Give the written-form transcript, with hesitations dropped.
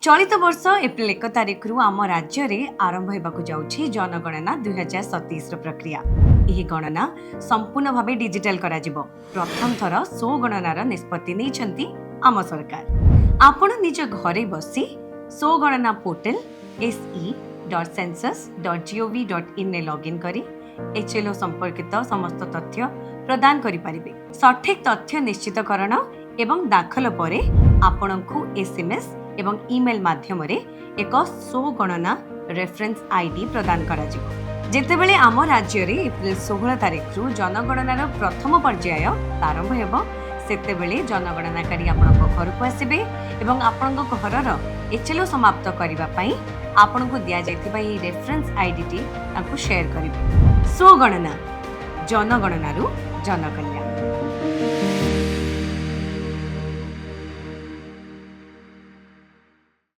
चलित वर्ष एप्रिल 1 तारिख रु आम राज्य में आरंभ होगा जाऊँगी जनगणना 2027 प्रक्रिया। यह गणना संपूर्ण भाव डिजिटल करा जिवो। प्रथम थर सो गणनार निष्पत्ति नहीं आम सरकार। आपण निज घरे बसी सो गणना पोर्टल se.census.gov.in ने लॉगिन करी HLO संपर्कित समस्त तथ्य प्रदान करि परिबे। सठिक तथ्य निश्चितकरण एवं दाखल परे आपणको SMS एवं ईमेल माध्यम रे एक सो गणना रेफरेंस आईडी प्रदान करा जिवो। जेतेबेले आम राज्य रे एप्रिल 16 तारिख रु जनगणनार प्रथम पर्याय आरंभ हेबो सेतेबेले जनगणनाकारी आपणको घरको आसीबे एवं आपणको घरर HLO समाप्त करिबा पई आपणको दिया जायतिबा ई रेफरेंस आईडी टी ताकू शेयर करिबे। सो गणना जनगणनारु जनकल्याण।